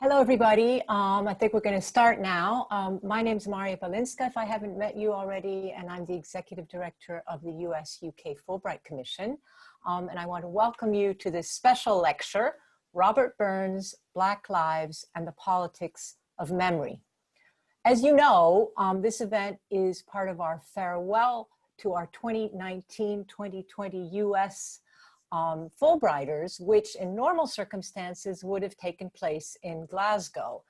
Hello, everybody. I think we're going to start now. My name is Maria Balinska, if I haven't met you already, and I'm the Executive Director of the US-UK Fulbright Commission. And I want to welcome you to this special lecture, Robert Burns, Black Lives and the Politics of Memory. As you know, this event is part of our farewell to our 2019-2020 US Fulbrighters, which in normal circumstances would have taken place in Glasgow.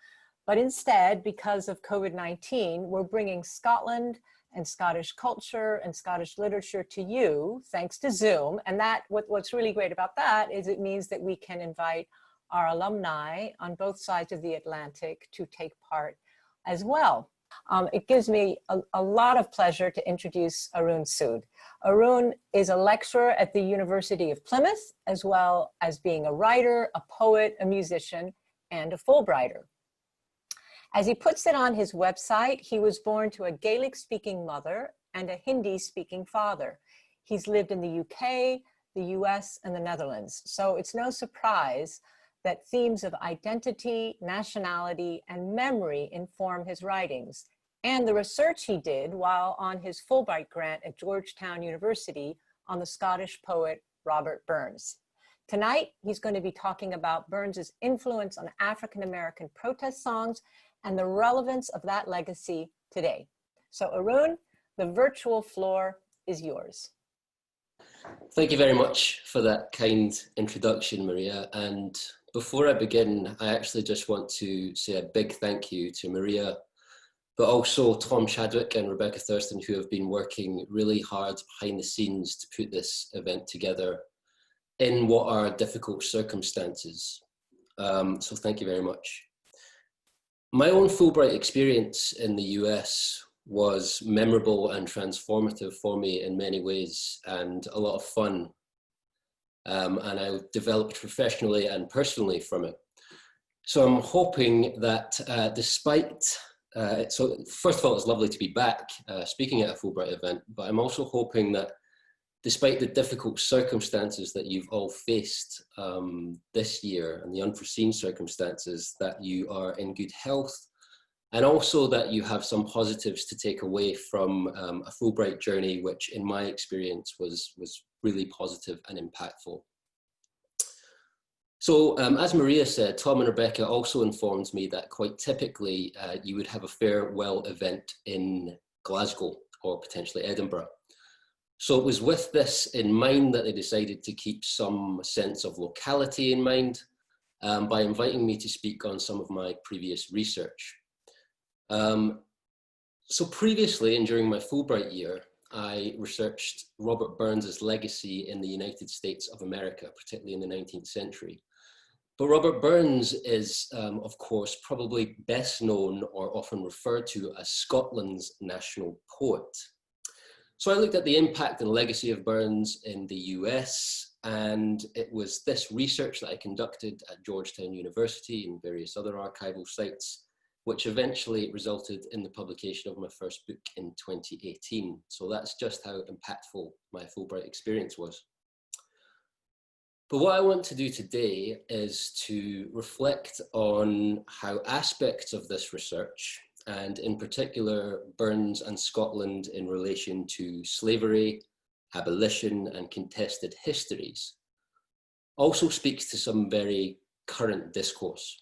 But instead, because of COVID-19, we're bringing Scotland and Scottish culture and Scottish literature to you, thanks to Zoom. And what's really great about that is it means that we can invite our alumni on both sides of the Atlantic to take part as well. It gives me a lot of pleasure to introduce Arun Sood. Arun is a lecturer at the University of Plymouth, as well as being a writer, a poet, a musician, and a Fulbrighter. As he puts it on his website, he was born to a Gaelic-speaking mother and a Hindi-speaking father. He's lived in the UK, the US, and the Netherlands. So it's no surprise that themes of identity, nationality, and memory inform his writings, and the research he did while on his Fulbright grant at Georgetown University on the Scottish poet Robert Burns. Tonight, he's going to be talking about Burns's influence on African-American protest songs and the relevance of that legacy today. So Arun, the virtual floor is yours. Thank you very much for that kind introduction, Maria. And before I begin, I actually just want to say a big thank you to Maria, but also Tom Chadwick and Rebecca Thurston, who have been working really hard behind the scenes to put this event together in what are difficult circumstances. So thank you very much. My own Fulbright experience in the US was memorable and transformative for me in many ways, and a lot of fun. And I developed professionally and personally from it. So I'm hoping that so first of all, it's lovely to be back speaking at a Fulbright event, but I'm also hoping that despite the difficult circumstances that you've all faced this year and the unforeseen circumstances, that you are in good health, and also that you have some positives to take away from a Fulbright journey, which in my experience was really positive and impactful. So as Maria said, Tom and Rebecca also informed me that quite typically you would have a farewell event in Glasgow or potentially Edinburgh. So it was with this in mind that they decided to keep some sense of locality in mind by inviting me to speak on some of my previous research. So previously and during my Fulbright year, I researched Robert Burns's legacy in the United States of America, particularly in the 19th century. But Robert Burns is, of course, probably best known or often referred to as Scotland's national poet. So I looked at the impact and legacy of Burns in the US, and it was this research that I conducted at Georgetown University and various other archival sites, which eventually resulted in the publication of my first book in 2018. So that's just how impactful my Fulbright experience was. But what I want to do today is to reflect on how aspects of this research, and in particular Burns and Scotland in relation to slavery, abolition, and contested histories, also speaks to some very current discourse.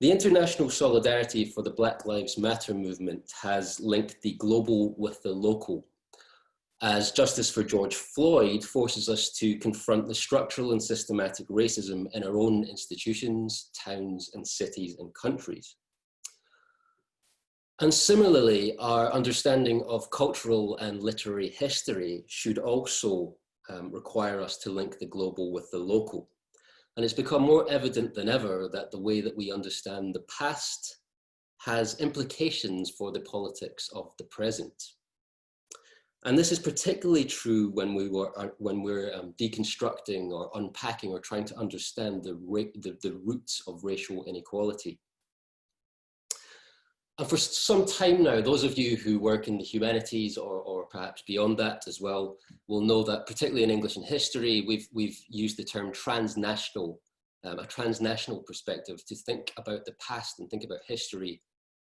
The international solidarity for the Black Lives Matter movement has linked the global with the local, as justice for George Floyd forces us to confront the structural and systematic racism in our own institutions, towns, and cities and countries. And similarly, our understanding of cultural and literary history should also require us to link the global with the local. And it's become more evident than ever that the way that we understand the past has implications for the politics of the present. And this is particularly true when we're deconstructing or unpacking or trying to understand the roots of racial inequality. And for some time now, those of you who work in the humanities or perhaps beyond that as well will know that, particularly in English and history, we've used the term transnational a transnational perspective, to think about the past and think about history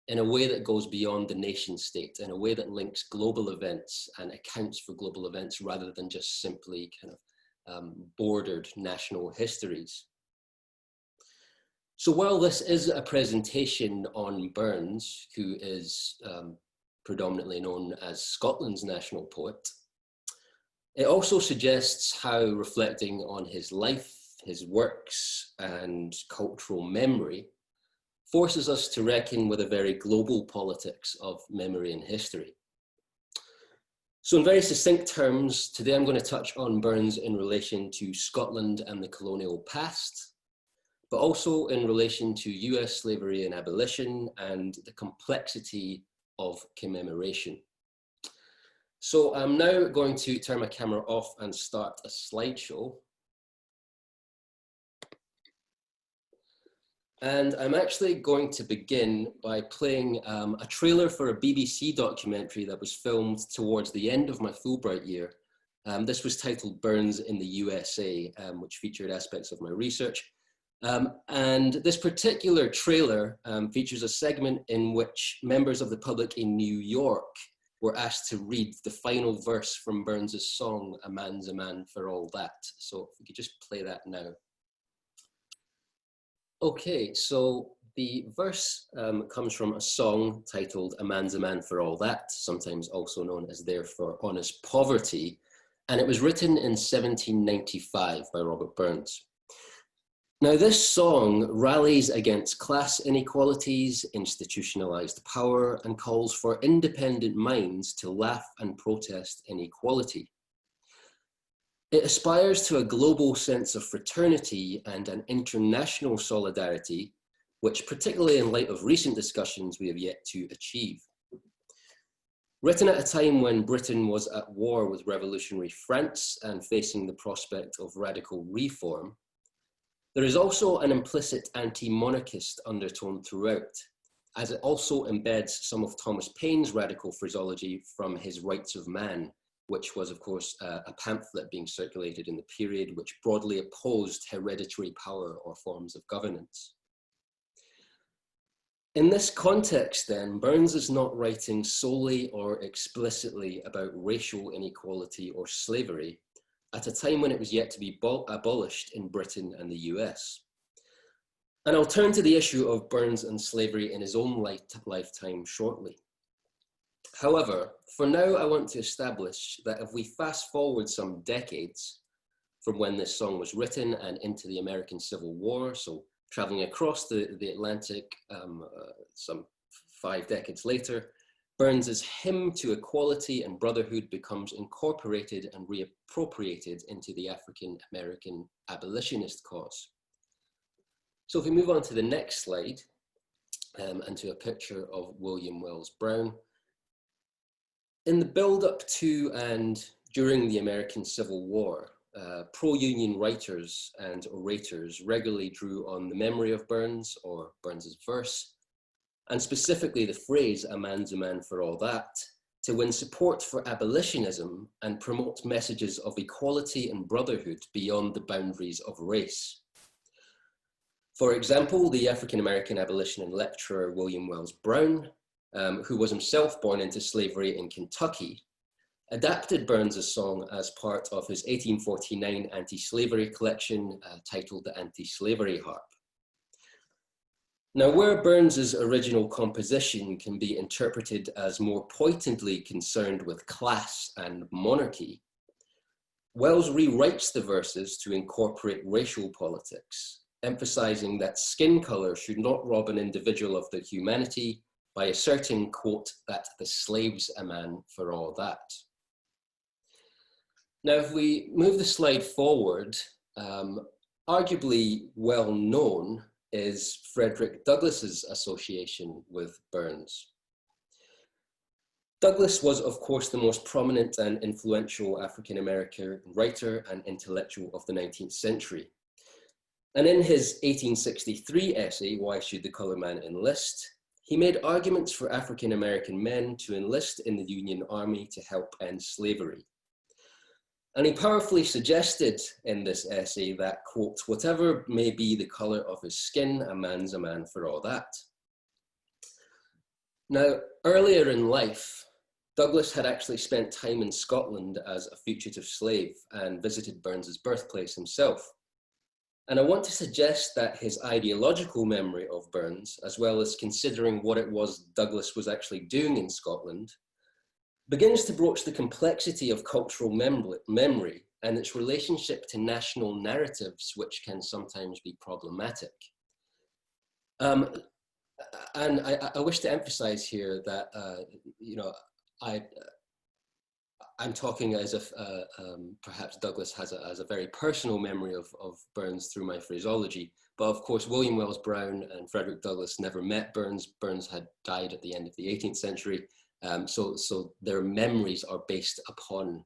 in a way that goes beyond the nation state, in a way that links global events and accounts for global events rather than just simply kind of bordered national histories. So while this is a presentation on Burns, who is predominantly known as Scotland's national poet, it also suggests how reflecting on his life, his works, and cultural memory forces us to reckon with a very global politics of memory and history. So in very succinct terms, today I'm going to touch on Burns in relation to Scotland and the colonial past, but also in relation to US slavery and abolition and the complexity of commemoration. So I'm now going to turn my camera off and start a slideshow. And I'm actually going to begin by playing a trailer for a BBC documentary that was filmed towards the end of my Fulbright year. This was titled Burns in the USA, which featured aspects of my research. And this particular trailer features a segment in which members of the public in New York were asked to read the final verse from Burns's song, "A Man's a Man for All That." So if we could just play that now. Okay, so the verse comes from a song titled "A Man's a Man for All That," sometimes also known as "Therefore Honest Poverty," and it was written in 1795 by Robert Burns. Now, this song rallies against class inequalities, institutionalized power, and calls for independent minds to laugh and protest inequality. It aspires to a global sense of fraternity and an international solidarity, which, particularly in light of recent discussions, we have yet to achieve. Written at a time when Britain was at war with revolutionary France and facing the prospect of radical reform, there is also an implicit anti-monarchist undertone throughout, as it also embeds some of Thomas Paine's radical phraseology from his Rights of Man, which was, of course, a pamphlet being circulated in the period which broadly opposed hereditary power or forms of governance. In this context, then, Burns is not writing solely or explicitly about racial inequality or slavery, at a time when it was yet to be abolished in Britain and the US. And I'll turn to the issue of Burns and slavery in his own lifetime shortly. However, for now, I want to establish that if we fast forward some decades from when this song was written and into the American Civil War, so traveling across the Atlantic some 5 decades later, Burns's hymn to equality and brotherhood becomes incorporated and reappropriated into the African-American abolitionist cause. So if we move on to the next slide, and to a picture of William Wells Brown. In the build-up to and during the American Civil War, pro-union writers and orators regularly drew on the memory of Burns or Burns's verse, and specifically the phrase, "A man's a man for all that," to win support for abolitionism and promote messages of equality and brotherhood beyond the boundaries of race. For example, the African-American abolition lecturer William Wells Brown, who was himself born into slavery in Kentucky, adapted Burns's song as part of his 1849 anti-slavery collection titled The Anti-Slavery Harp. Now, where Burns's original composition can be interpreted as more pointedly concerned with class and monarchy, Wells rewrites the verses to incorporate racial politics, emphasizing that skin color should not rob an individual of their humanity by asserting, quote, that the slave's a man for all that. Now, if we move the slide forward, arguably well known is Frederick Douglass's association with Burns. Douglass was, of course, the most prominent and influential African-American writer and intellectual of the 19th century. And in his 1863 essay, "Why Should the Colored Man Enlist?", he made arguments for African-American men to enlist in the Union Army to help end slavery. And he powerfully suggested in this essay that, quote, "whatever may be the colour of his skin, a man's a man for all that." Now, earlier in life, Douglass had actually spent time in Scotland as a fugitive slave and visited Burns's birthplace himself. And I want to suggest that his ideological memory of Burns, as well as considering what it was Douglass was actually doing in Scotland, begins to broach the complexity of cultural memory and its relationship to national narratives, which can sometimes be problematic. And I wish to emphasize here that, you know, I'm talking as if perhaps Douglass has a very personal memory of Burns through my phraseology. But of course, William Wells Brown and Frederick Douglass never met Burns. Burns had died at the end of the 18th century. So their memories are based upon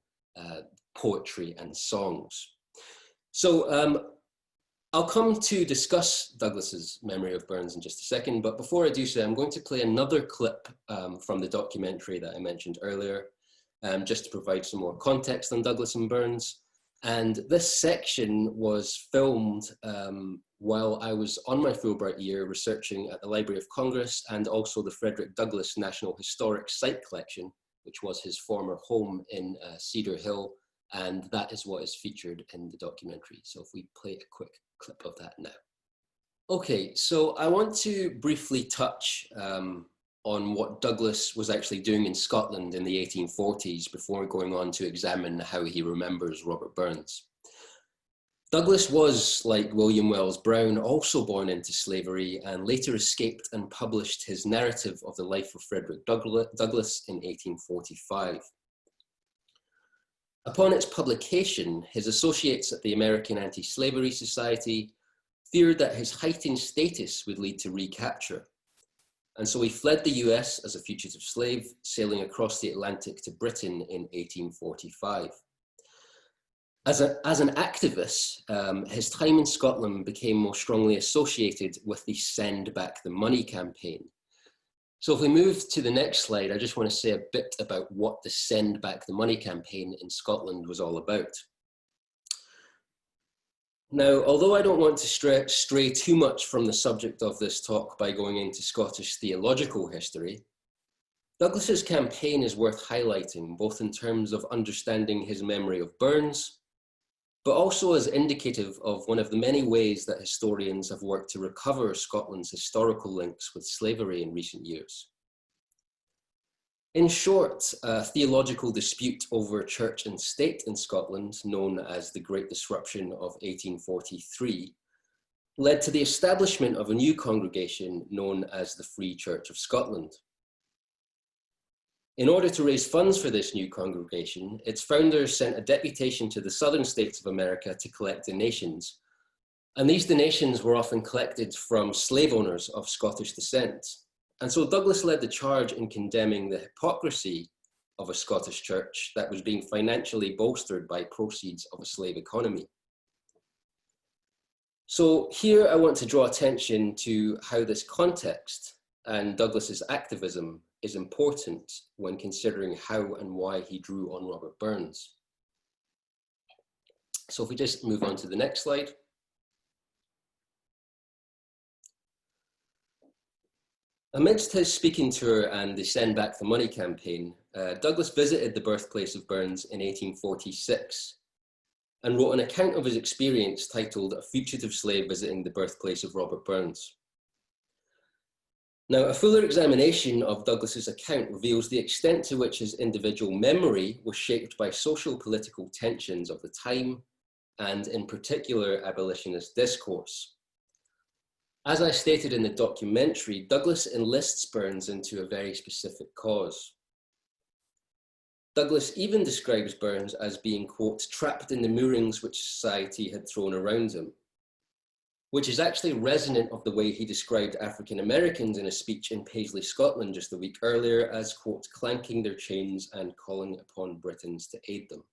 poetry and songs. So I'll come to discuss Douglass's memory of Burns in just a second, but before I do so, I'm going to play another clip from the documentary that I mentioned earlier, just to provide some more context on Douglass and Burns. And this section was filmed while I was on my Fulbright year researching at the Library of Congress and also the Frederick Douglass National Historic Site Collection, which was his former home in Cedar Hill. And that is what is featured in the documentary. So if we play a quick clip of that now. Okay, so I want to briefly touch on what Douglass was actually doing in Scotland in the 1840s before going on to examine how he remembers Robert Burns. Douglass was, like William Wells Brown, also born into slavery and later escaped and published his narrative of the life of Frederick Douglass in 1845. Upon its publication, his associates at the American Anti-Slavery Society feared that his heightened status would lead to recapture. And so he fled the US as a fugitive slave, sailing across the Atlantic to Britain in 1845. As an activist, his time in Scotland became more strongly associated with the Send Back the Money campaign. So if we move to the next slide, I just want to say a bit about what the Send Back the Money campaign in Scotland was all about. Now, although I don't want to stray too much from the subject of this talk by going into Scottish theological history, Douglass's campaign is worth highlighting, both in terms of understanding his memory of Burns, but also as indicative of one of the many ways that historians have worked to recover Scotland's historical links with slavery in recent years. In short, a theological dispute over church and state in Scotland, known as the Great Disruption of 1843, led to the establishment of a new congregation known as the Free Church of Scotland. In order to raise funds for this new congregation, its founders sent a deputation to the southern states of America to collect donations. And these donations were often collected from slave owners of Scottish descent. And so Douglass led the charge in condemning the hypocrisy of a Scottish church that was being financially bolstered by proceeds of a slave economy. So here I want to draw attention to how this context and Douglass's activism is important when considering how and why he drew on Robert Burns. So if we just move on to the next slide. Amidst his speaking tour and the Send Back the Money campaign, Douglass visited the birthplace of Burns in 1846 and wrote an account of his experience titled A Fugitive Slave Visiting the Birthplace of Robert Burns. Now, a fuller examination of Douglass's account reveals the extent to which his individual memory was shaped by social political tensions of the time, and in particular, abolitionist discourse. As I stated in the documentary, Douglass enlists Burns into a very specific cause. Douglass even describes Burns as being, quote, trapped in the moorings which society had thrown around him, which is actually resonant of the way he described African Americans in a speech in Paisley, Scotland just a week earlier as, quote, clanking their chains and calling upon Britons to aid them.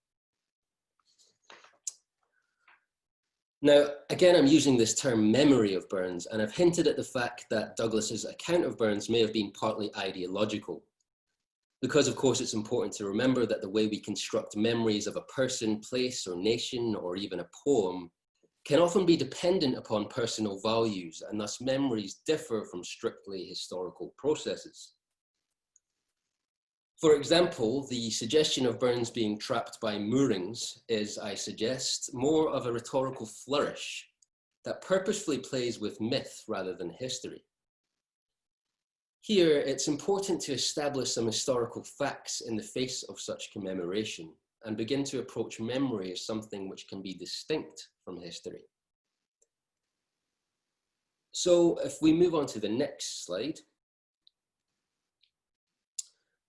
Now, again, I'm using this term memory of Burns, and I've hinted at the fact that Douglass's account of Burns may have been partly ideological. because of course it's important to remember that the way we construct memories of a person, place, or nation, or even a poem, can often be dependent upon personal values, and thus memories differ from strictly historical processes. For example, the suggestion of Burns being trapped by moorings is, I suggest, more of a rhetorical flourish that purposefully plays with myth rather than history. Here, it's important to establish some historical facts in the face of such commemoration and begin to approach memory as something which can be distinct from history. So if we move on to the next slide,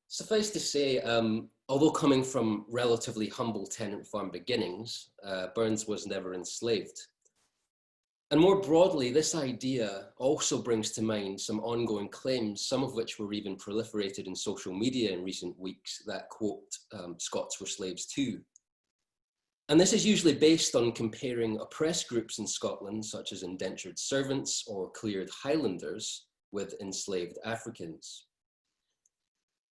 suffice to say, although coming from relatively humble tenant farm beginnings, Burns was never enslaved. And more broadly, this idea also brings to mind some ongoing claims, some of which were even proliferated in social media in recent weeks, that quote, Scots were slaves too. And this is usually based on comparing oppressed groups in Scotland, such as indentured servants or cleared Highlanders, with enslaved Africans.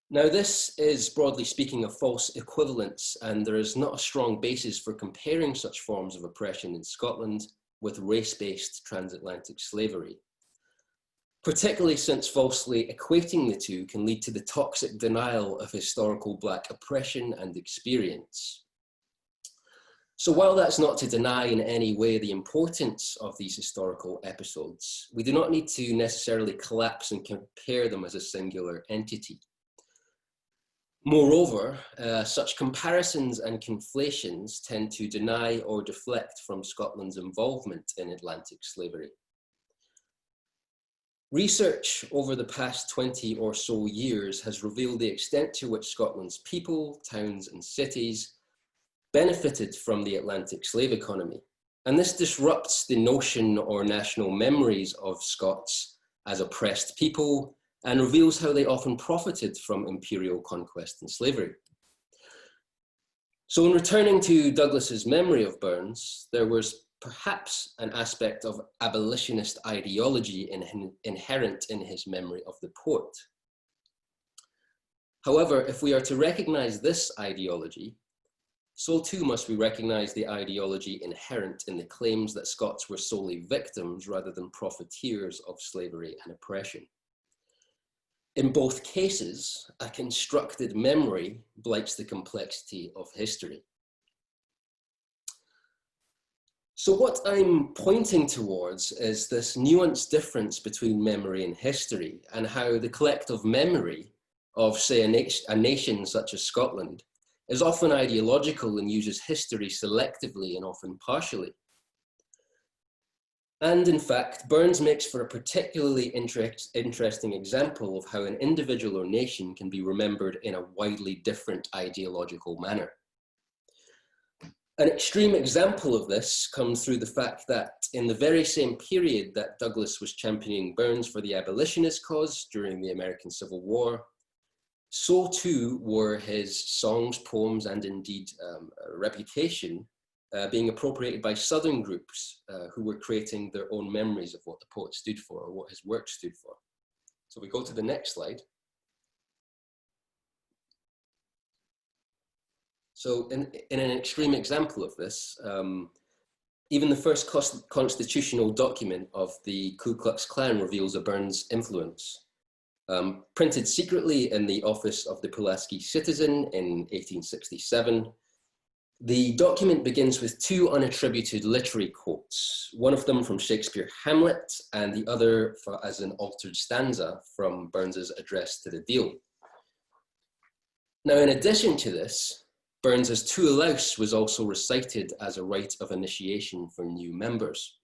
Now, this is, broadly speaking, a false equivalence, and there is not a strong basis for comparing such forms of oppression in Scotland with race-based transatlantic slavery, particularly since falsely equating the two can lead to the toxic denial of historical Black oppression and experience. So while that's not to deny in any way the importance of these historical episodes, we do not need to necessarily collapse and compare them as a singular entity. Moreover, such comparisons and conflations tend to deny or deflect from Scotland's involvement in Atlantic slavery. Research over the past 20 or so years has revealed the extent to which Scotland's people, towns, and cities benefited from the Atlantic slave economy. And this disrupts the notion or national memories of Scots as oppressed people, and reveals how they often profited from imperial conquest and slavery. So in returning to Douglass's memory of Burns, there was perhaps an aspect of abolitionist ideology inherent in his memory of the poet. However, if we are to recognize this ideology, so too must we recognize the ideology inherent in the claims that Scots were solely victims rather than profiteers of slavery and oppression. In both cases, a constructed memory blights the complexity of history. So what I'm pointing towards is this nuanced difference between memory and history, and how the collective memory of, say, a nation such as Scotland is often ideological and uses history selectively and often partially. And in fact, Burns makes for a particularly interesting example of how an individual or nation can be remembered in a widely different ideological manner. An extreme example of this comes through the fact that in the very same period that Douglass was championing Burns for the abolitionist cause during the American Civil War, so too were his songs, poems, and indeed reputation being appropriated by Southern groups who were creating their own memories of what the poet stood for or what his work stood for. So we go to the next slide. So in an extreme example of this, even the first constitutional document of the Ku Klux Klan reveals a Burns influence. Printed secretly in the office of the Pulaski Citizen in 1867, the document begins with two unattributed literary quotes, one of them from Shakespeare's Hamlet and the other as an altered stanza from Burns's address to the Deil. Now, in addition to this, Burns's Tu Laus was also recited as a rite of initiation for new members.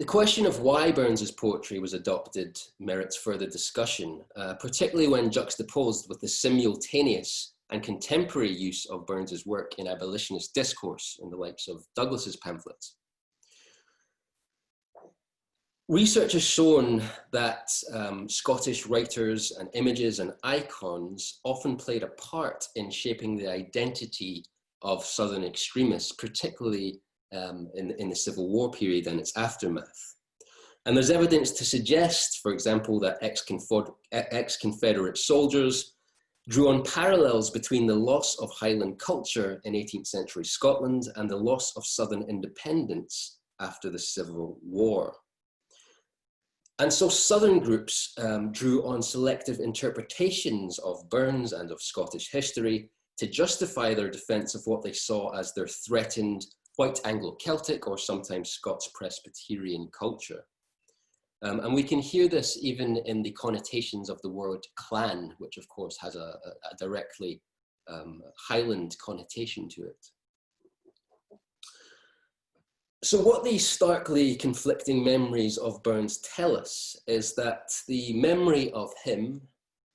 The question of why Burns's poetry was adopted merits further discussion, particularly when juxtaposed with the simultaneous and contemporary use of Burns's work in abolitionist discourse in the likes of Douglass's pamphlets. Research has shown that Scottish writers and images and icons often played a part in shaping the identity of Southern extremists, particularly in the Civil War period and its aftermath. And there's evidence to suggest, for example, that ex-Confederate soldiers drew on parallels between the loss of Highland culture in 18th century Scotland and the loss of Southern independence after the Civil War. And so Southern groups drew on selective interpretations of Burns and of Scottish history to justify their defense of what they saw as their threatened white Anglo-Celtic or sometimes Scots Presbyterian culture. And we can hear this even in the connotations of the word clan, which of course has a directly Highland connotation to it. So what these starkly conflicting memories of Burns tell us is that the memory of him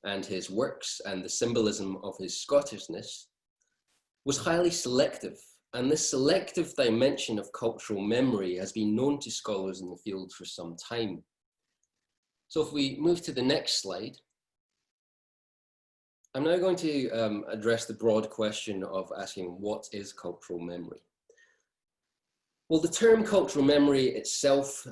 and his works and the symbolism of his Scottishness was highly selective. And this selective dimension of cultural memory has been known to scholars in the field for some time. So if we move to the next slide, I'm now going to address the broad question of asking what is cultural memory? Well, the term cultural memory itself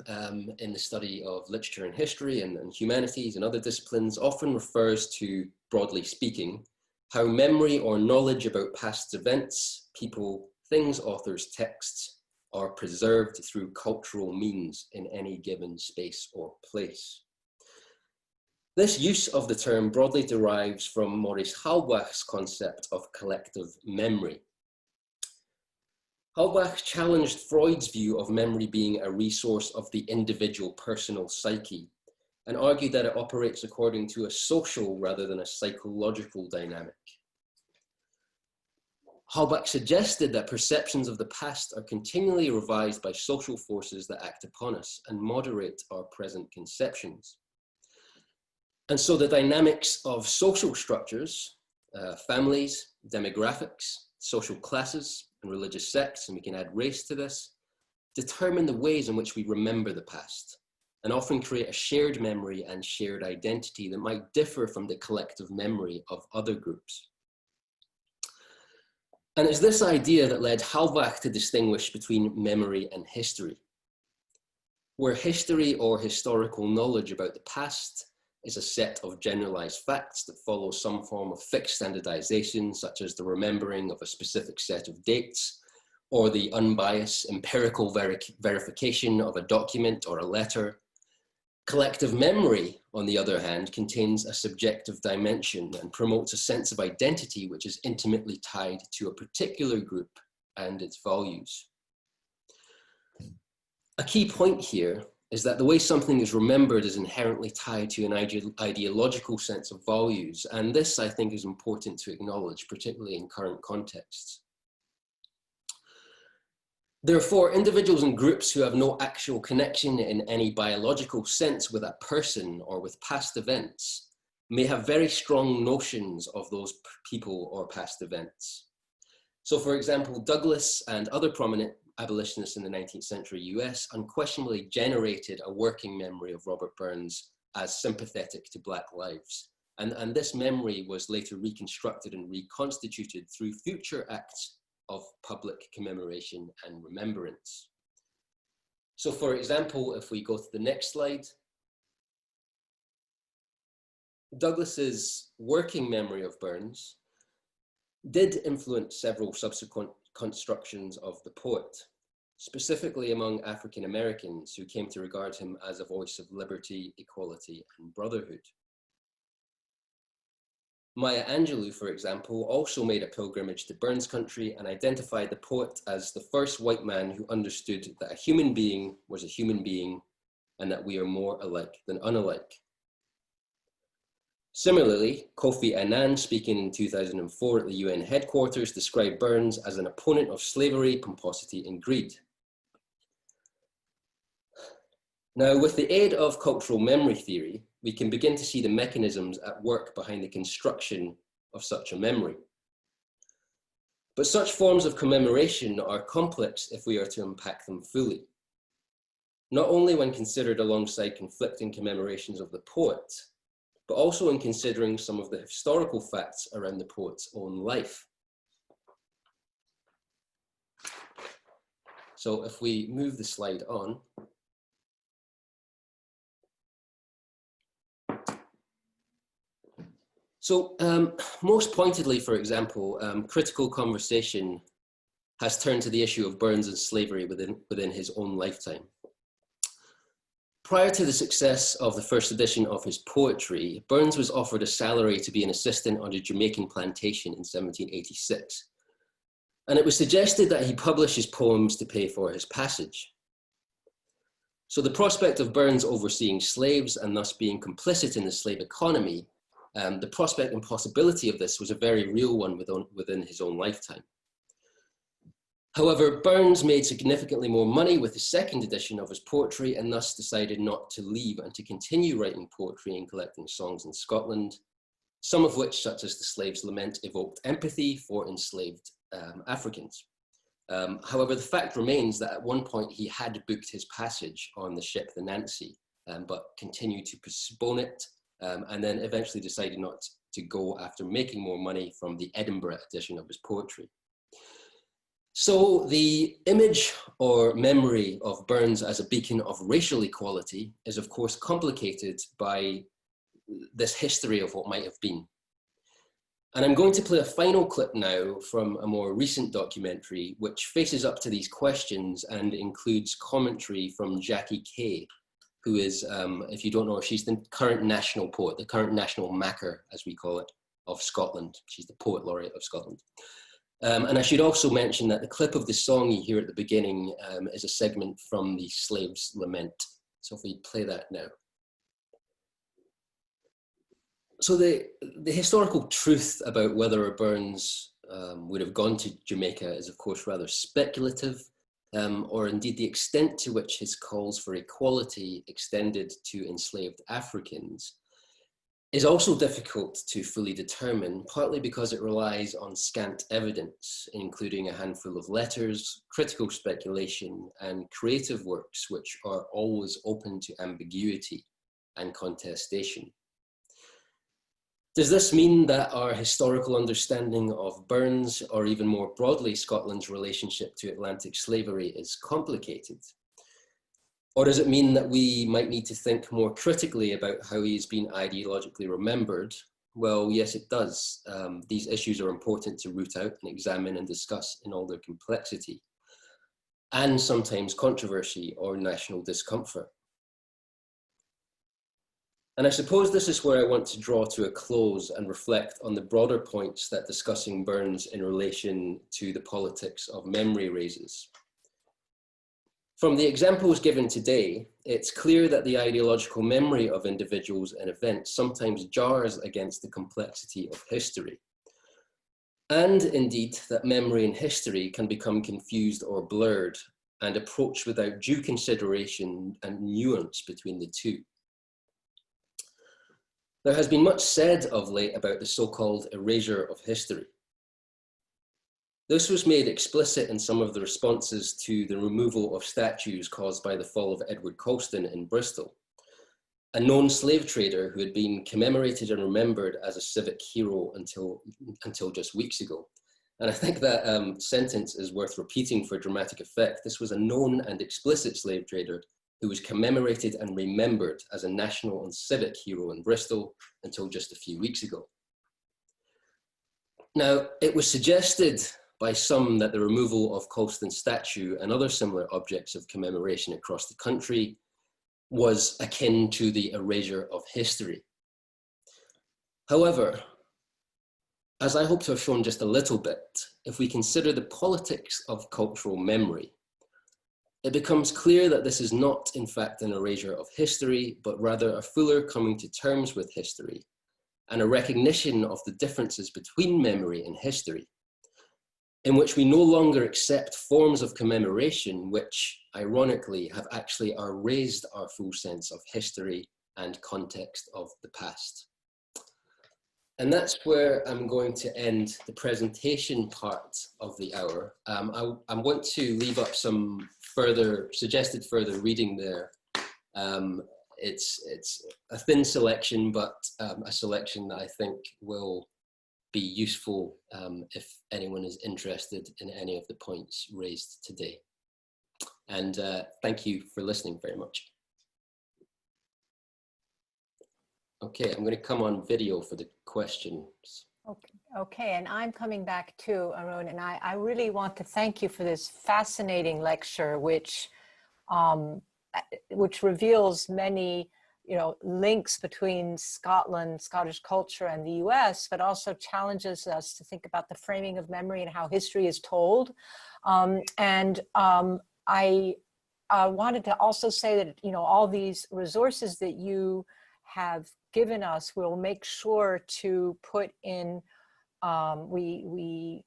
in the study of literature and history and humanities and other disciplines often refers to, broadly speaking, how memory or knowledge about past events, people, things, authors, texts are preserved through cultural means in any given space or place. This use of the term broadly derives from Maurice Halbwach's concept of collective memory. Halbwach challenged Freud's view of memory being a resource of the individual personal psyche and argued that it operates according to a social rather than a psychological dynamic. Halbwach suggested that perceptions of the past are continually revised by social forces that act upon us and moderate our present conceptions. And so the dynamics of social structures, families, demographics, social classes, and religious sects, and we can add race to this, determine the ways in which we remember the past and often create a shared memory and shared identity that might differ from the collective memory of other groups. And it's this idea that led Halbwach to distinguish between memory and history, where history or historical knowledge about the past is a set of generalized facts that follow some form of fixed standardization, such as the remembering of a specific set of dates, or the unbiased empirical verification of a document or a letter. Collective memory, on the other hand, contains a subjective dimension and promotes a sense of identity which is intimately tied to a particular group and its values. A key point here is that the way something is remembered is inherently tied to an ideological sense of values. And this, I think, is important to acknowledge, particularly in current contexts. Therefore, individuals and groups who have no actual connection in any biological sense with a person or with past events may have very strong notions of those people or past events. So, for example, Douglass and other prominent abolitionists in the 19th century US unquestionably generated a working memory of Robert Burns as sympathetic to Black lives. And this memory was later reconstructed and reconstituted through future acts of public commemoration and remembrance. So for example, if we go to the next slide, Douglass's working memory of Burns did influence several subsequent constructions of the poet, specifically among African Americans who came to regard him as a voice of liberty, equality, and brotherhood. Maya Angelou, for example, also made a pilgrimage to Burns country and identified the poet as the first white man who understood that a human being was a human being and that we are more alike than unalike. Similarly, Kofi Annan, speaking in 2004 at the UN headquarters, described Burns as an opponent of slavery, pomposity, and greed. Now, with the aid of cultural memory theory, we can begin to see the mechanisms at work behind the construction of such a memory. But such forms of commemoration are complex if we are to unpack them fully, not only when considered alongside conflicting commemorations of the poet, but also in considering some of the historical facts around the poet's own life. So if we move the slide on, So most pointedly, for example, critical conversation has turned to the issue of Burns and slavery within his own lifetime. Prior to the success of the first edition of his poetry, Burns was offered a salary to be an assistant on a Jamaican plantation in 1786. And it was suggested that he publish his poems to pay for his passage. So the prospect of Burns overseeing slaves and thus being complicit in the slave economy, the prospect and possibility of this was a very real one within his own lifetime. However, Burns made significantly more money with the second edition of his poetry and thus decided not to leave and to continue writing poetry and collecting songs in Scotland, some of which, such as The Slave's Lament, evoked empathy for enslaved Africans. However, the fact remains that at one point he had booked his passage on the ship, the Nancy, but continued to postpone it, and then eventually decided not to go after making more money from the Edinburgh edition of his poetry. So the image or memory of Burns as a beacon of racial equality is of course complicated by this history of what might have been. And I'm going to play a final clip now from a more recent documentary which faces up to these questions and includes commentary from Jackie Kay, who is, if you don't know her, she's the current national poet, the current national macker, as we call it, of Scotland. She's the poet laureate of Scotland. And I should also mention that the clip of the song you hear at the beginning is a segment from the Slave's Lament. So if we play that now. So the historical truth about whether Burns would have gone to Jamaica is of course rather speculative, or indeed the extent to which his calls for equality extended to enslaved Africans is also difficult to fully determine, partly because it relies on scant evidence, including a handful of letters, critical speculation, and creative works which are always open to ambiguity and contestation. Does this mean that our historical understanding of Burns, or even more broadly Scotland's relationship to Atlantic slavery, is complicated? Or does it mean that we might need to think more critically about how he has been ideologically remembered? Well, yes, it does. These issues are important to root out and examine and discuss in all their complexity, and sometimes controversy or national discomfort. And I suppose this is where I want to draw to a close and reflect on the broader points that discussing Burns in relation to the politics of memory raises. From the examples given today, it's clear that the ideological memory of individuals and events sometimes jars against the complexity of history. And indeed, that memory and history can become confused or blurred and approached without due consideration and nuance between the two. There has been much said of late about the so-called erasure of history. This was made explicit in some of the responses to the removal of statues caused by the fall of Edward Colston in Bristol, a known slave trader who had been commemorated and remembered as a civic hero until just weeks ago. And I think that sentence is worth repeating for dramatic effect. This was a known and explicit slave trader who was commemorated and remembered as a national and civic hero in Bristol until just a few weeks ago. Now, it was suggested by some that the removal of Colston's statue and other similar objects of commemoration across the country was akin to the erasure of history. However, as I hope to have shown just a little bit, if we consider the politics of cultural memory, it becomes clear that this is not, in fact, an erasure of history, but rather a fuller coming to terms with history and a recognition of the differences between memory and history, in which we no longer accept forms of commemoration which, ironically, have actually erased our full sense of history and context of the past. And that's where I'm going to end the presentation part of the hour. I want to leave up some suggested further reading there. It's a thin selection, but a selection that I think will be useful if anyone is interested in any of the points raised today. And thank you for listening very much. Okay, I'm going to come on video for the questions. Okay, and I'm coming back too, Arun, and I really want to thank you for this fascinating lecture, which reveals many, links between Scotland, Scottish culture, and the US, but also challenges us to think about the framing of memory and how history is told. I wanted to also say that, all these resources that you have given us, we'll make sure to put in, we'll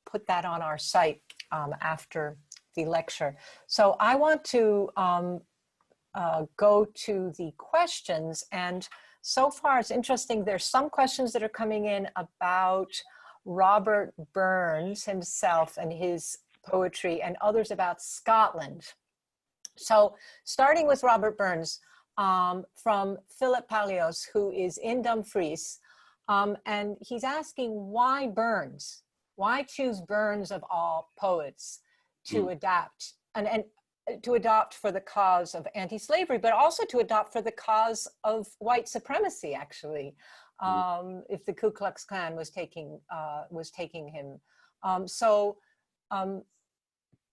put that on our site after the lecture. So I want to go to the questions, and so far it's interesting. There's some questions that are coming in about Robert Burns himself and his poetry, and others about Scotland. So starting with Robert Burns, from Philip Palios, who is in Dumfries, and he's asking why Burns? Why choose Burns of all poets to adapt and to adopt for the cause of anti-slavery, but also to adopt for the cause of white supremacy, actually, if the Ku Klux Klan was taking him.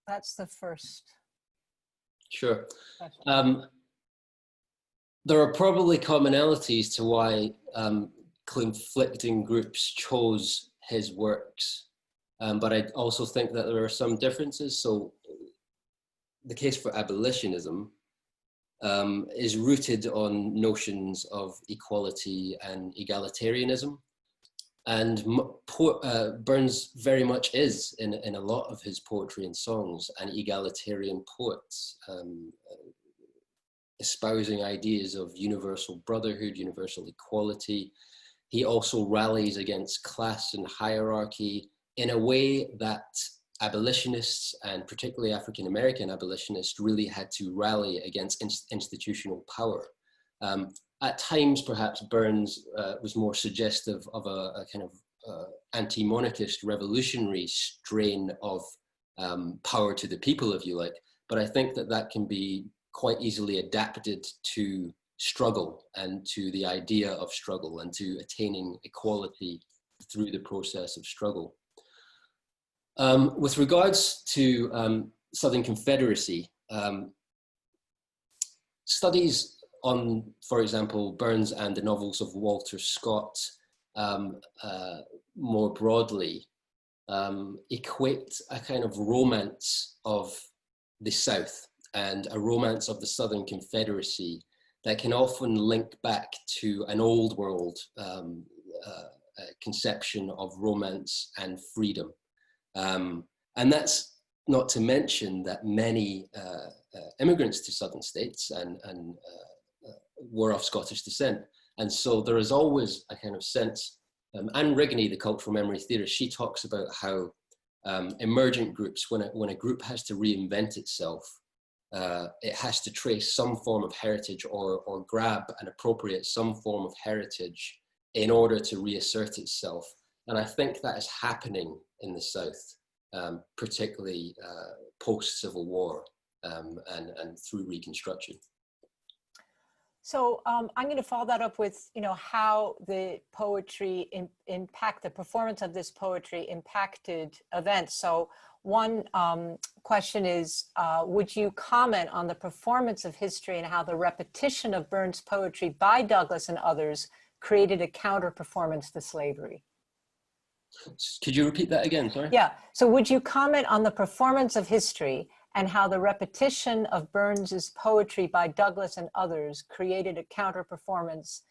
That's the first. Sure. There are probably commonalities to why conflicting groups chose his works, but I also think that there are some differences. So the case for abolitionism is rooted on notions of equality and egalitarianism. And Burns very much is, in a lot of his poetry and songs, an egalitarian poet, espousing ideas of universal brotherhood, universal equality. He also rallies against class and hierarchy in a way that abolitionists, and particularly African-American abolitionists, really had to rally against institutional power. At times, perhaps Burns was more suggestive of a kind of anti-monarchist revolutionary strain of power to the people, if you like. But I think that can be quite easily adapted to struggle and to the idea of struggle and to attaining equality through the process of struggle. With regards to Southern Confederacy, studies on, for example, Burns and the novels of Walter Scott more broadly equate a kind of romance of the South and a romance of the Southern Confederacy that can often link back to an old world conception of romance and freedom. And that's not to mention that many immigrants to Southern states and were of Scottish descent. And so there is always a kind of sense, Anne Rigney, the cultural memory theorist, she talks about how emergent groups, when a group has to reinvent itself, it has to trace some form of heritage or grab and appropriate some form of heritage in order to reassert itself. And I think that is happening in the South, particularly post-Civil War and through Reconstruction. So I'm going to follow that up with, how the poetry the performance of this poetry impacted events. So one question is, would you comment on the performance of history and how the repetition of Burns' poetry by Douglass and others created a counter performance to slavery? Could you repeat that again, sorry? Yeah, so would you comment on the performance of history and how the repetition of Burns's poetry by Douglass and others created a counter-performance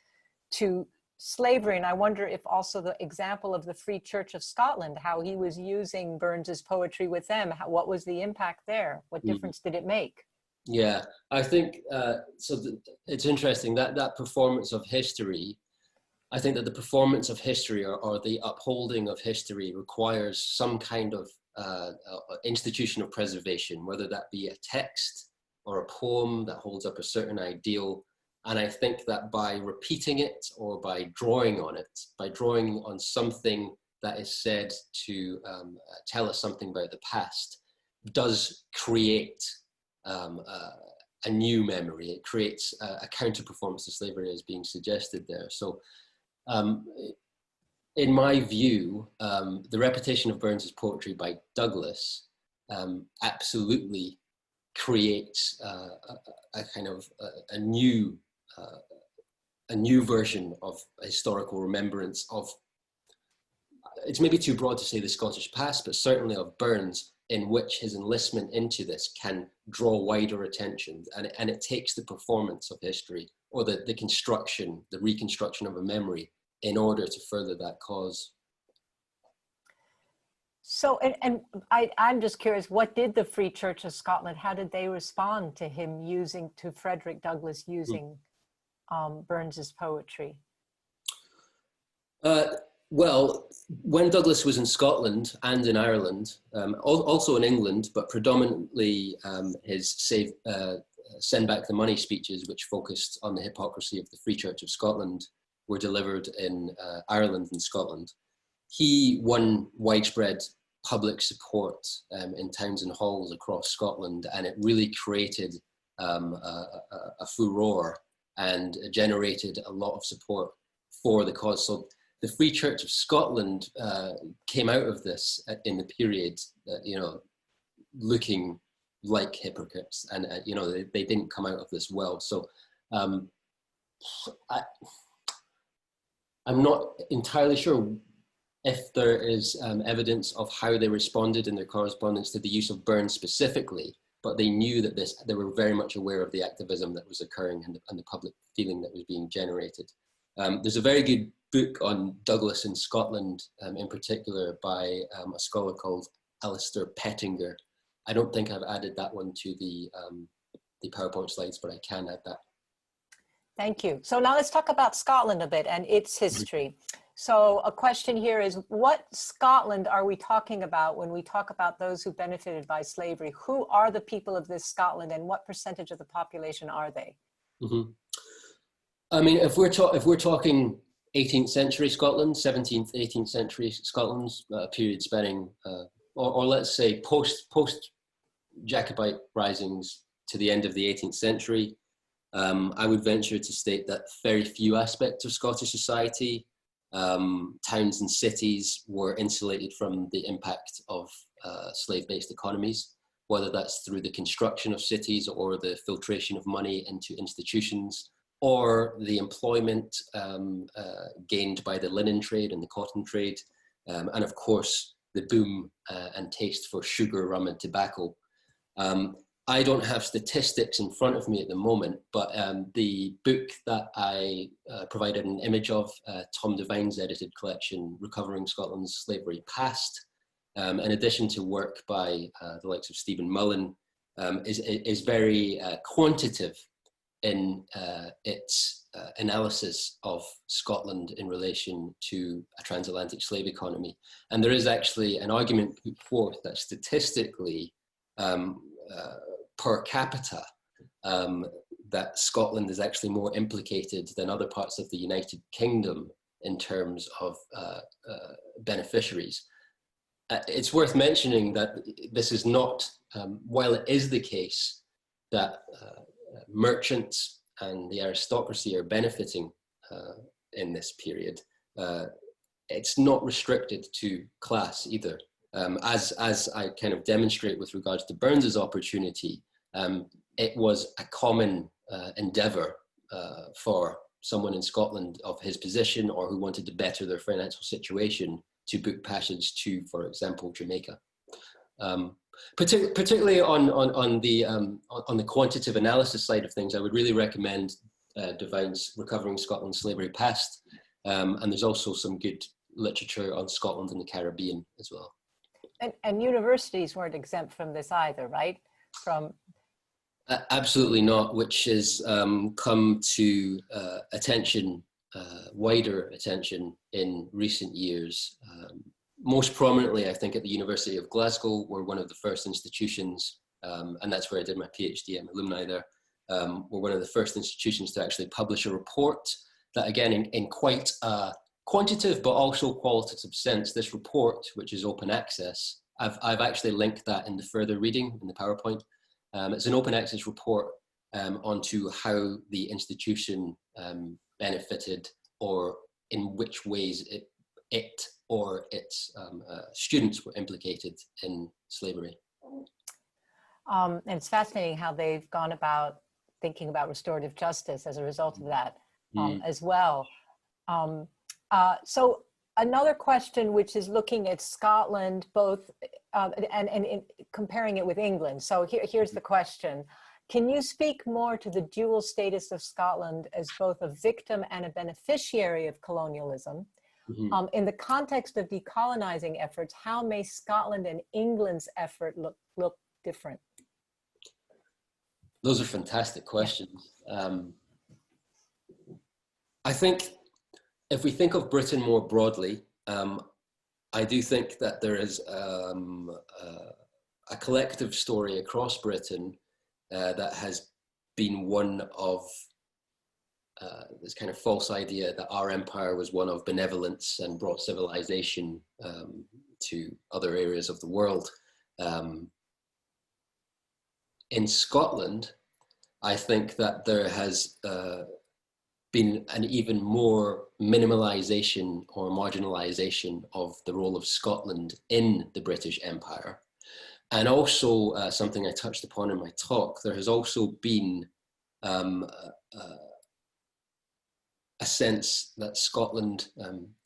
to slavery? And I wonder if also the example of the Free Church of Scotland, how he was using Burns's poetry with them, what was the impact there? What difference did it make? Yeah, I think, it's interesting that performance of history, I think that the performance of history or the upholding of history requires some kind of institution of preservation, whether that be a text or a poem that holds up a certain ideal. And I think that by repeating it or by drawing on it, by drawing on something that is said to tell us something about the past, does create a a new memory. It creates a counter-performance to slavery as being suggested there. So in my view, the repetition of Burns's poetry by Douglass absolutely creates a kind of a new version of historical remembrance of, it's maybe too broad to say the Scottish past, but certainly of Burns, in which his enlistment into this can draw wider attention, and it takes the performance of history, or the reconstruction of a memory, in order to further that cause. So, I'm just curious, what did the Free Church of Scotland, how did they respond to him to Frederick Douglass using Burns's poetry? Well, when Douglass was in Scotland and in Ireland, also in England, but predominantly his Send Back the Money speeches, which focused on the hypocrisy of the Free Church of Scotland, were delivered in Ireland and Scotland. He won widespread public support in towns and halls across Scotland, and it really created a furore and generated a lot of support for the cause. So the Free Church of Scotland came out of this in the period, looking like hypocrites, and they didn't come out of this well. So I'm not entirely sure if there is evidence of how they responded in their correspondence to the use of Burns specifically, but they knew that they were very much aware of the activism that was occurring and the public feeling that was being generated. There's a very good book on Douglass in Scotland, in particular, by a scholar called Alistair Pettinger. I don't think I've added that one to the PowerPoint slides, but I can add that. Thank you. So now let's talk about Scotland a bit and its history. So a question here is, what Scotland are we talking about when we talk about those who benefited by slavery? Who are the people of this Scotland, and what percentage of the population are they? Mm-hmm. I mean, if we're talking 18th century Scotland, 17th, 18th century Scotland, a period spanning, or let's say post Jacobite risings to the end of the 18th century, I would venture to state that very few aspects of Scottish society, towns and cities, were insulated from the impact of slave-based economies, whether that's through the construction of cities or the filtration of money into institutions, or the employment gained by the linen trade and the cotton trade, and of course the boom and taste for sugar, rum and tobacco. I don't have statistics in front of me at the moment, but the book that I provided an image of, Tom Devine's edited collection, Recovering Scotland's Slavery Past, in addition to work by the likes of Stephen Mullen, is very quantitative in its analysis of Scotland in relation to a transatlantic slave economy. And there is actually an argument put forth that statistically, per capita, that Scotland is actually more implicated than other parts of the United Kingdom in terms of beneficiaries. It's worth mentioning that this is not, while it is the case that merchants and the aristocracy are benefiting in this period, it's not restricted to class either. As I kind of demonstrate with regards to Burns's opportunity, it was a common endeavour for someone in Scotland of his position or who wanted to better their financial situation to book passage to, for example, Jamaica. Particularly on the quantitative analysis side of things, I would really recommend Devine's Recovering Scotland's Slavery Past, and there's also some good literature on Scotland and the Caribbean as well. And universities weren't exempt from this either, right? Absolutely not, which has come to attention, wider attention in recent years. Most prominently, I think, at the University of Glasgow, we're one of the first institutions, and that's where I did my PhD, I'm alumni there, we're one of the first institutions to actually publish a report that, again, in quite a quantitative but also qualitative sense, this report, which is open access, I've actually linked that in the further reading in the PowerPoint. It's an open access report onto how the institution benefited, or in which ways it or its students were implicated in slavery. And it's fascinating how they've gone about thinking about restorative justice as a result of that as well. So another question, which is looking at Scotland, both and comparing it with England. So here's the question. Can you speak more to the dual status of Scotland as both a victim and a beneficiary of colonialism? In the context of decolonizing efforts, how may Scotland and England's effort look different? Those are fantastic questions. I think if we think of Britain more broadly, I do think that there is a collective story across Britain that has been one of this kind of false idea that our empire was one of benevolence and brought civilization to other areas of the world. In Scotland, I think that there has been an even more minimalization or marginalization of the role of Scotland in the British Empire. And also something I touched upon in my talk, there has also been a sense that Scotland,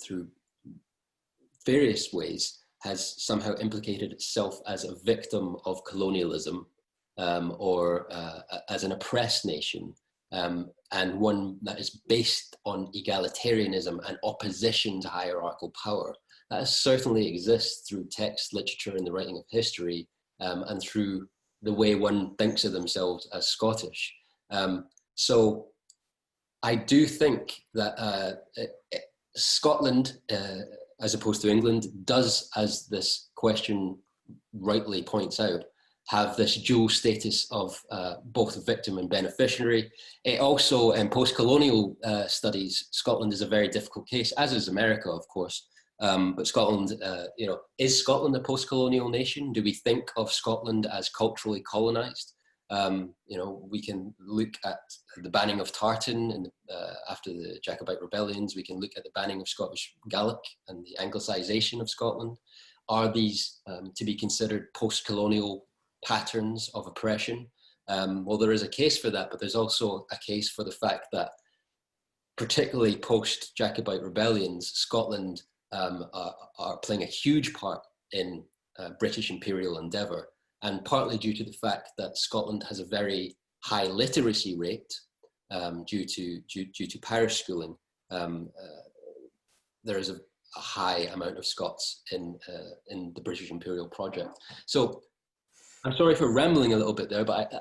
through various ways, has somehow implicated itself as a victim of colonialism, or as an oppressed nation, and one that is based on egalitarianism and opposition to hierarchical power. That certainly exists through text, literature, and the writing of history, and through the way one thinks of themselves as Scottish. So I do think that Scotland, as opposed to England, does, as this question rightly points out, have this dual status of both victim and beneficiary. It also, in post-colonial studies, Scotland is a very difficult case, as is America, of course. But Scotland, is Scotland a post-colonial nation? Do we think of Scotland as culturally colonized? We can look at the banning of tartan after the Jacobite rebellions. We can look at the banning of Scottish Gaelic and the Anglicization of Scotland. Are these to be considered post-colonial patterns of oppression? Well, there is a case for that, but there's also a case for the fact that, particularly post-Jacobite rebellions, Scotland are playing a huge part in British imperial endeavour, and partly due to the fact that Scotland has a very high literacy rate due to parish schooling. There is a high amount of Scots in the British imperial project. So I'm sorry for rambling a little bit there, but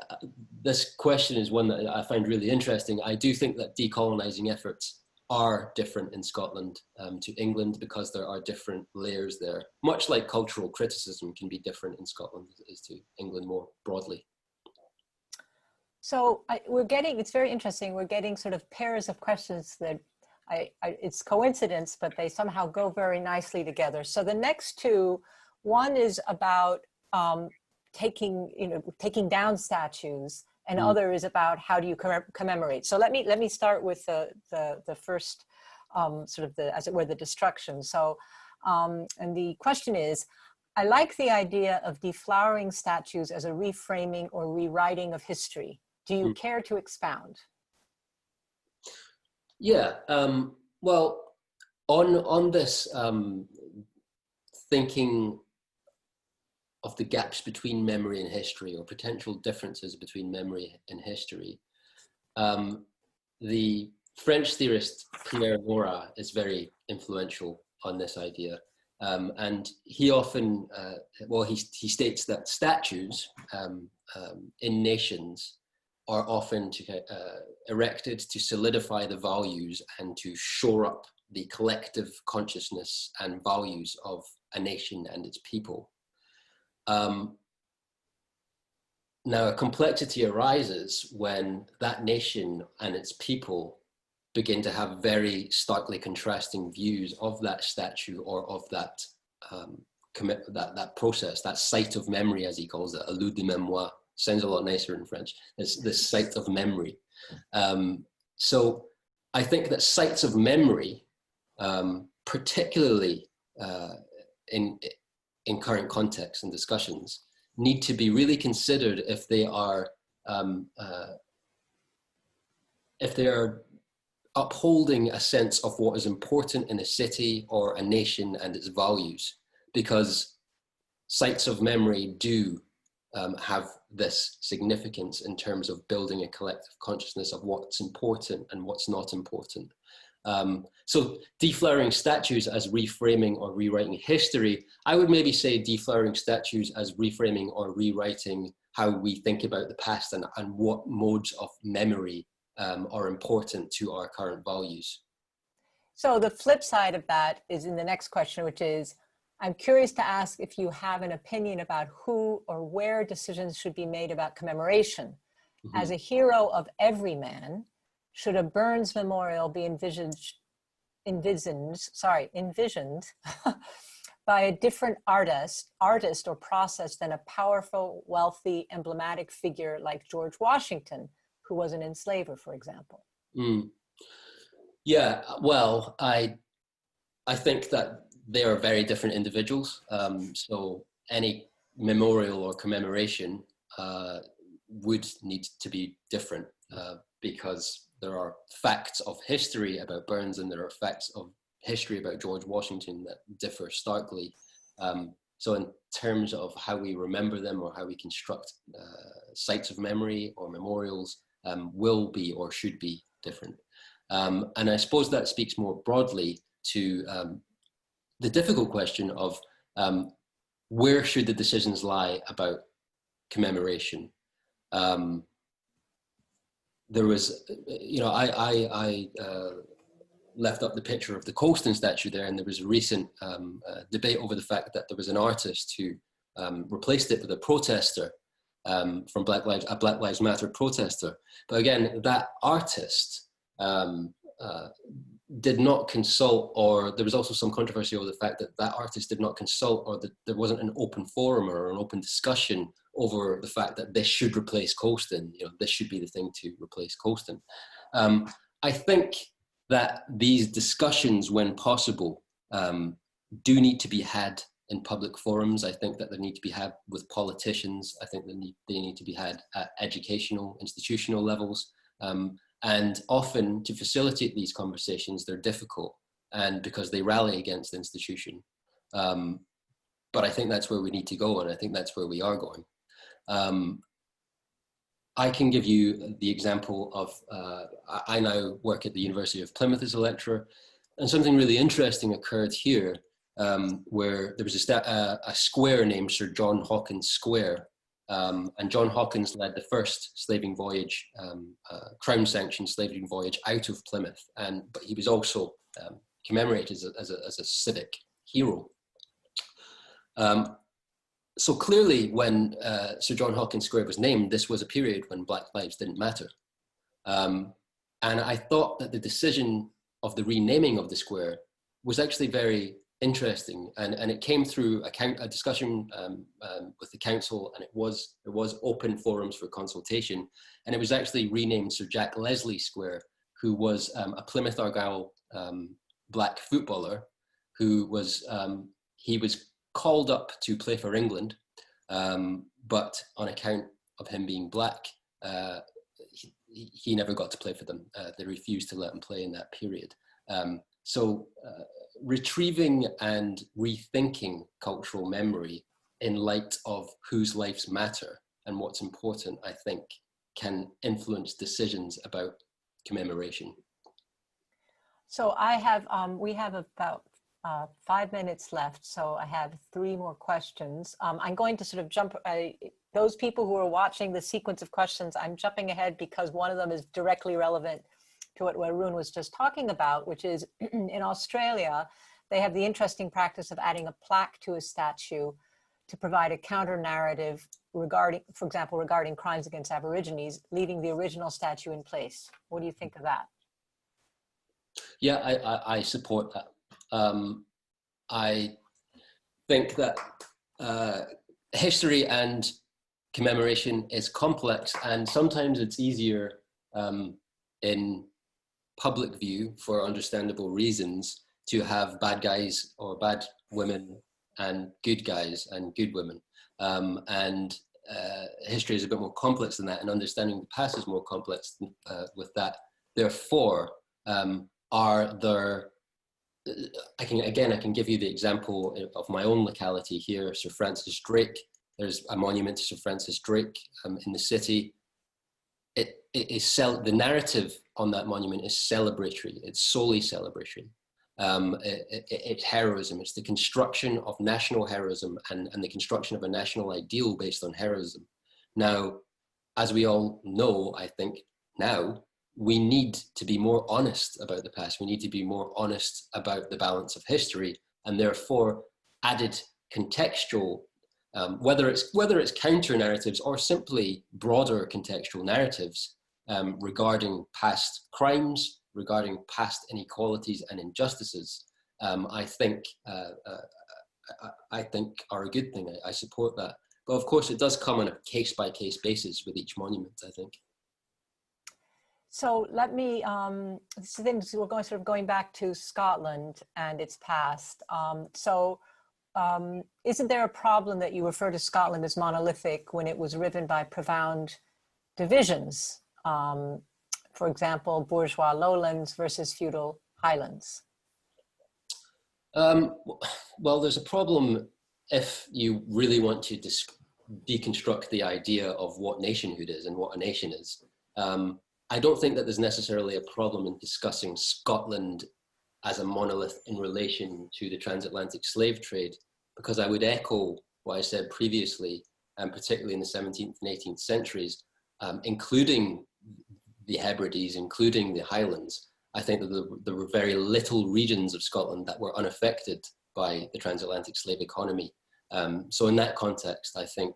this question is one that I find really interesting. I do think that decolonizing efforts are different in Scotland to England, because there are different layers there, much like cultural criticism can be different in Scotland as to England more broadly. So it's very interesting, we're getting sort of pairs of questions that it's coincidence, but they somehow go very nicely together. So the next two, one is about taking down statues, and other is about how do you commemorate. So let me start with the first sort of as it were, the destruction. So and the question is, I like the idea of deflowering statues as a reframing or rewriting of history. Do you care to expound? Yeah, well, on this thinking of the gaps between memory and history, or potential differences between memory and history, the French theorist Pierre Nora is very influential on this idea. And he often, he states that statues in nations are often erected to solidify the values and to shore up the collective consciousness and values of a nation and its people. Now, a complexity arises when that nation and its people begin to have very starkly contrasting views of that statue, or of that that process, that site of memory, as he calls it, a lieu de mémoire, sounds a lot nicer in French. It's the site of memory. So I think that sites of memory, particularly in current contexts and discussions, need to be really considered if they are upholding a sense of what is important in a city or a nation and its values, because sites of memory do have this significance in terms of building a collective consciousness of what's important and what's not important. So deflowering statues as reframing or rewriting history, I would maybe say deflowering statues as reframing or rewriting how we think about the past and what modes of memory are important to our current values. So the flip side of that is in the next question, which is, I'm curious to ask if you have an opinion about who or where decisions should be made about commemoration. Mm-hmm. As a hero of every man, should a Burns memorial be envisioned by a different artist or process than a powerful, wealthy, emblematic figure like George Washington, who was an enslaver, for example? Yeah, well, I think that they are very different individuals. So any memorial or commemoration would need to be different because there are facts of history about Burns and there are facts of history about George Washington that differ starkly. So in terms of how we remember them or how we construct sites of memory or memorials will be or should be different. And I suppose that speaks more broadly to the difficult question of where should the decisions lie about commemoration. There was, I left up the picture of the Colston statue there, and there was a recent debate over the fact that there was an artist who replaced it with a protester from a Black Lives Matter protester. But again, that artist did not consult, or there was also some controversy over the fact that that artist did not consult, or that there wasn't an open forum or an open discussion over the fact that this should replace Colston. This should be the thing to replace Colston. I think that these discussions, when possible, do need to be had in public forums. I think that they need to be had with politicians. I think they need to be had at educational, institutional levels. And often to facilitate these conversations, they're difficult, and because they rally against the institution. But I think that's where we need to go, and I think that's where we are going. I can give you the example of, I now work at the University of Plymouth as a lecturer, and something really interesting occurred here, where there was a square named Sir John Hawkins Square, and John Hawkins led the first slaving voyage, crown-sanctioned slaving voyage out of Plymouth, but he was also commemorated as a civic hero. So clearly, when Sir John Hawkins Square was named, this was a period when Black lives didn't matter. And I thought that the decision of the renaming of the square was actually very interesting, and it came through a discussion with the council, and there was open forums for consultation, and it was actually renamed Sir Jack Leslie Square, who was a Plymouth Argyle black footballer who was called up to play for England, but on account of him being black, he never got to play for them. They refused to let him play in that period. So retrieving and rethinking cultural memory in light of whose lives matter and what's important, I think, can influence decisions about commemoration. So we have about 5 minutes left, so I have 3 more questions. I'm going to sort of jump, those people who are watching the sequence of questions, I'm jumping ahead because one of them is directly relevant to what Arun was just talking about, which is in Australia, they have the interesting practice of adding a plaque to a statue to provide a counter narrative regarding, for example, regarding crimes against Aborigines, leaving the original statue in place. What do you think of that? Yeah, I support that. I think that history and commemoration is complex, and sometimes it's easier in public view, for understandable reasons, to have bad guys or bad women and good guys and good women. History is a bit more complex than that, and understanding the past is more complex with that. Therefore, I can give you the example of my own locality here, Sir Francis Drake. There's a monument to Sir Francis Drake in the city. The narrative on that monument is celebratory. It's solely celebratory. It's heroism. It's the construction of national heroism and the construction of a national ideal based on heroism. Now, as we all know, I think now, we need to be more honest about the past. We need to be more honest about the balance of history, and therefore added contextual, whether it's counter narratives or simply broader contextual narratives regarding past crimes, regarding past inequalities and injustices, I think are a good thing. I support that. But of course, it does come on a case-by-case basis with each monument, I think. So let me, we're going back to Scotland and its past. Isn't there a problem that you refer to Scotland as monolithic when it was riven by profound divisions? For example, bourgeois lowlands versus feudal highlands. Well, there's a problem if you really want to deconstruct the idea of what nationhood is and what a nation is. I don't think that there's necessarily a problem in discussing Scotland as a monolith in relation to the transatlantic slave trade, because I would echo what I said previously, and particularly in the 17th and 18th centuries, including the Hebrides, including the Highlands. I think that there were very little regions of Scotland that were unaffected by the transatlantic slave economy. So in that context, I think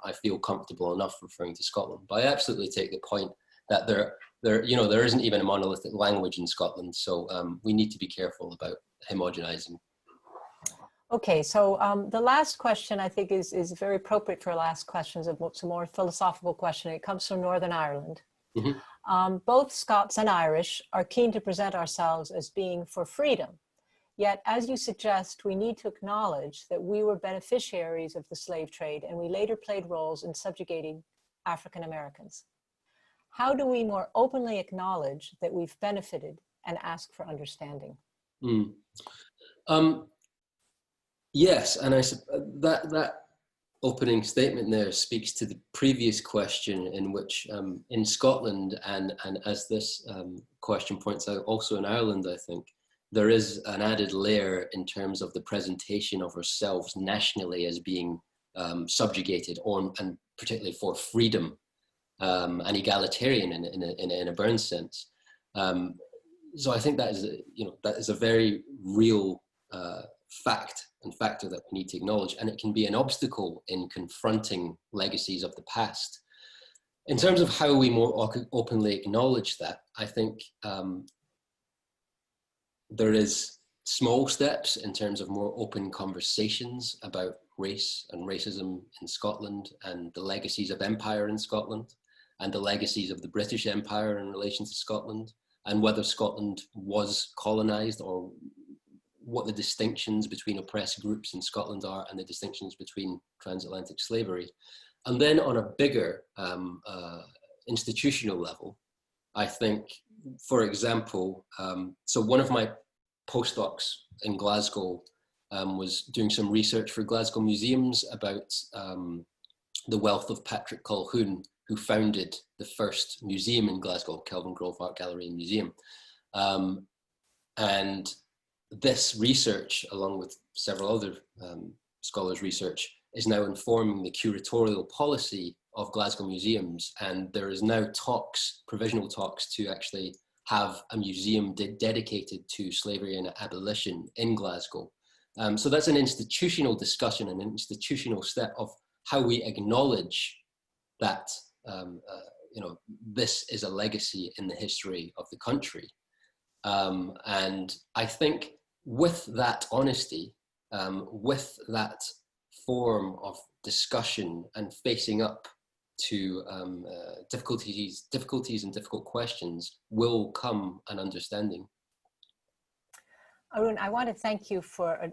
I feel comfortable enough referring to Scotland. But I absolutely take the point that there isn't even a monolithic language in Scotland, so we need to be careful about homogenizing. Okay, so the last question I think is very appropriate for last questions. It's a more philosophical question. It comes from Northern Ireland. Mm-hmm. Both Scots and Irish are keen to present ourselves as being for freedom. Yet, as you suggest, we need to acknowledge that we were beneficiaries of the slave trade and we later played roles in subjugating African Americans. How do we more openly acknowledge that we've benefited and ask for understanding? Yes, and that opening statement there speaks to the previous question, in which in Scotland and as this question points out, also in Ireland, I think there is an added layer in terms of the presentation of ourselves nationally as being subjugated, and particularly for freedom. And egalitarian in a Burns sense. So I think that is a very real fact and factor that we need to acknowledge, and it can be an obstacle in confronting legacies of the past. In terms of how we more openly acknowledge that, I think there is small steps in terms of more open conversations about race and racism in Scotland, and the legacies of empire in Scotland, and the legacies of the British Empire in relation to Scotland, and whether Scotland was colonized, or what the distinctions between oppressed groups in Scotland are, and the distinctions between transatlantic slavery. And then on a bigger institutional level, I think, for example, so one of my postdocs in Glasgow was doing some research for Glasgow museums about the wealth of Patrick Colquhoun, who founded the first museum in Glasgow, Kelvin Grove Art Gallery and Museum. And this research, along with several other scholars' research, is now informing the curatorial policy of Glasgow museums. And there is now provisional talks to actually have a museum dedicated to slavery and abolition in Glasgow. So that's an institutional discussion, an institutional step of how we acknowledge that this is a legacy in the history of the country. And I think with that honesty, with that form of discussion and facing up to difficulties and difficult questions will come an understanding. Arun, I want to thank you for a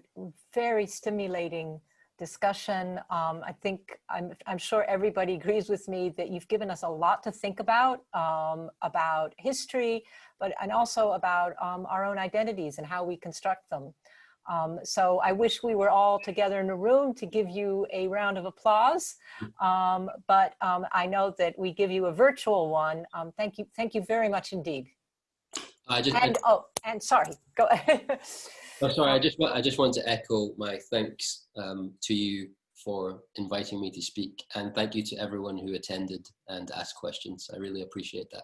very stimulating discussion. I'm sure everybody agrees with me that you've given us a lot to think about history, and also about our own identities and how we construct them. So I wish we were all together in a room to give you a round of applause, but I know that we give you a virtual one. Thank you very much indeed. Sorry, go ahead. Oh, sorry, I just want to echo my thanks to you for inviting me to speak, and thank you to everyone who attended and asked questions. I really appreciate that.